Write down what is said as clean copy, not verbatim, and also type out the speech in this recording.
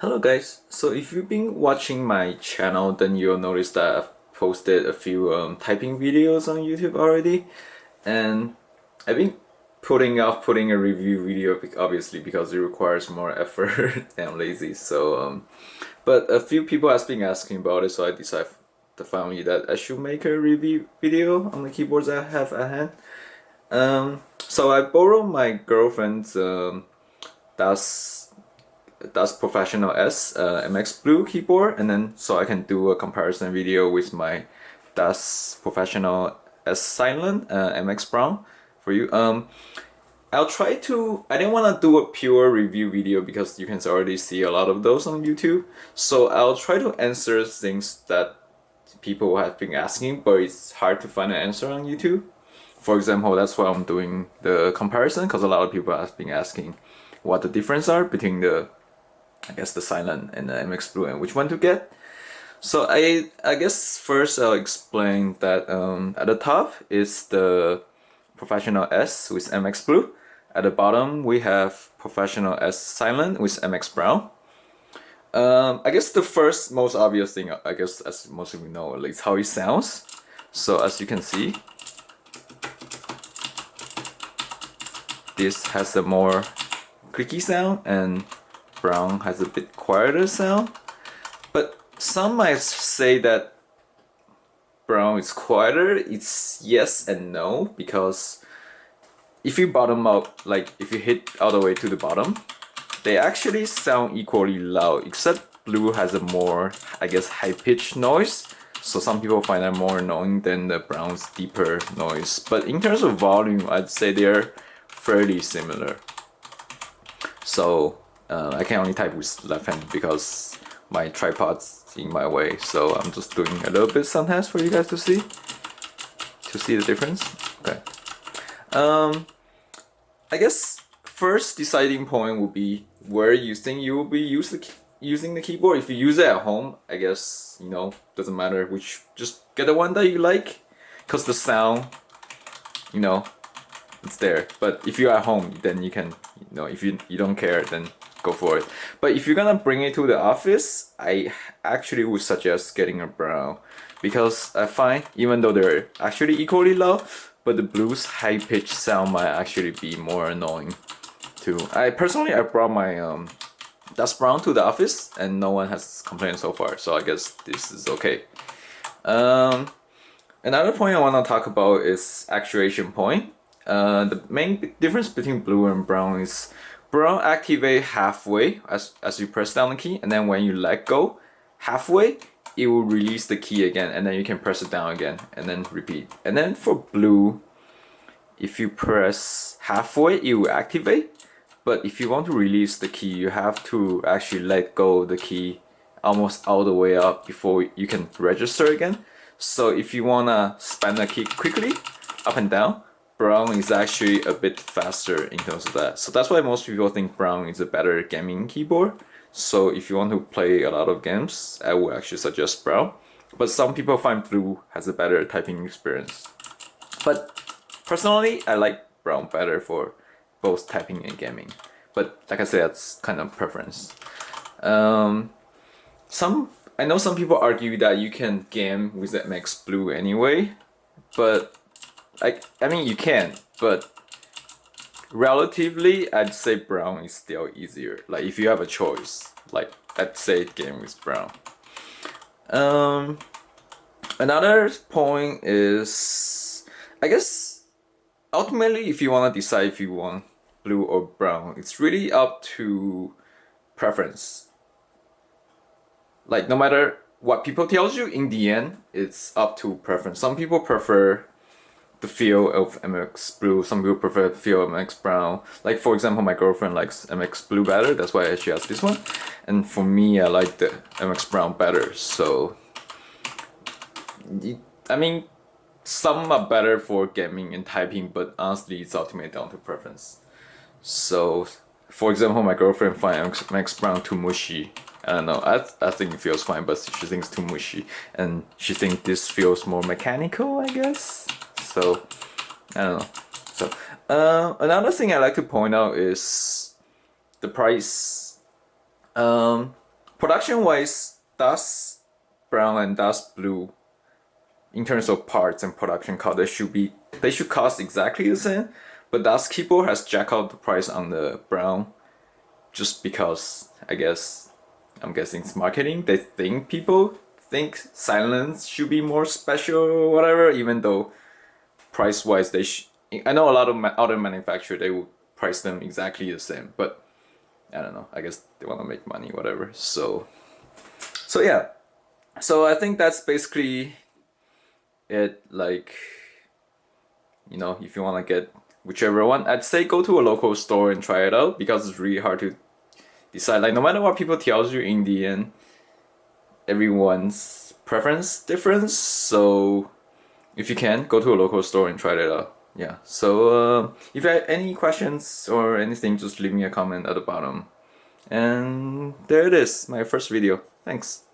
Hello guys, so if you've been watching my channel then you'll notice that I've posted a few typing videos on YouTube already, and I've been putting off putting a review video obviously because it requires more effort and I'm lazy, but a few people have been asking about it, so I decided finally that I should make a review video on the keyboards I have at hand. So I borrowed my girlfriend's Das Professional S MX Blue keyboard, and then so I can do a comparison video with my Das Professional S Silent MX Brown for you. I'll try to. I didn't want to do a pure review video because you can already see a lot of those on YouTube. So I'll try to answer things that people have been asking, but it's hard to find an answer on YouTube. For example, that's why I'm doing the comparison, because a lot of people have been asking what the difference are between I guess the Silent and the MX Blue and which one to get. So I guess first I'll explain that at the top is the Professional S with MX Blue. At the bottom we have Professional S Silent with MX Brown. I guess the first most obvious thing, I guess as most of you know, is how it sounds. So as you can see, this has a more clicky sound and Brown has a bit quieter sound. But some might say that Brown is quieter. It's yes and no, because if you bottom up, like if you hit all the way to the bottom, they actually sound equally loud, except Blue has a more, I guess, high-pitched noise. So some people find that more annoying than the Brown's deeper noise. But in terms of volume, I'd say they're fairly similar. So I can only type with left hand because my tripod's in my way. So I'm just doing a little bit sometimes for you guys to see the difference. Okay. I guess first deciding point would be where you think you will be using the keyboard. If you use it at home, I guess, you know, doesn't matter which, just get the one that you like, because the sound, you know, it's there. But if you're at home, then you can, you know, if you don't care, then go for it. But if you're gonna bring it to the office, I actually would suggest getting a Brown, because I find even though they're actually equally loud, but the Blue's high-pitched sound might actually be more annoying too. I brought my Das Brown to the office and no one has complained so far, so I guess this is okay. Another point I want to talk about is Actuation Point. The main difference between Blue and Brown is Brown activate halfway as you press down the key, and then when you let go halfway, it will release the key again, and then you can press it down again and then repeat. And then for Blue, if you press halfway, it will activate, but if you want to release the key, you have to actually let go of the key almost all the way up before you can register again. So if you wanna span the key quickly up and down, Brown is actually a bit faster in terms of that. So that's why most people think Brown is a better gaming keyboard. So if you want to play a lot of games, I would actually suggest Brown. But some people find Blue has a better typing experience. But personally, I like Brown better for both typing and gaming. But like I said, that's kind of preference. I know some people argue that you can game with the MX Blue anyway, but I mean you can, but relatively I'd say Brown is still easier. Like if you have a choice, like I'd say game with Brown. Another point is, I guess ultimately if you want to decide if you want Blue or Brown, it's really up to preference. Like no matter what people tells you, in the end it's up to preference. Some people prefer the feel of MX Blue, some people prefer the feel of MX Brown. Like for example, my girlfriend likes MX Blue better, that's why she has this one. And for me, I like the MX Brown better. So I mean, some are better for gaming and typing, but honestly it's ultimately down to preference. So for example, my girlfriend finds MX Brown too mushy. I don't know, I think it feels fine, but she thinks it's too mushy. And she thinks this feels more mechanical, I guess. So, I don't know. So, another thing I like to point out is the price. Production wise, das brown and das blue, in terms of parts and production cost, they should cost exactly the same. But das keyboard has jacked up the price on the brown, just because I'm guessing it's marketing. They think people think silence should be more special or whatever, even though price wise I know a lot of other manufacturers, they will price them exactly the same, but I don't know, I guess they want to make money, whatever. So yeah, so I think that's basically it. Like, you know, if you want to get whichever one, I'd say go to a local store and try it out, because it's really hard to decide. Like, no matter what people tells you, in the end, everyone's preference difference. So if you can, go to a local store and try it out. Yeah, so if you have any questions or anything, just leave me a comment at the bottom. And there it is, my first video. Thanks.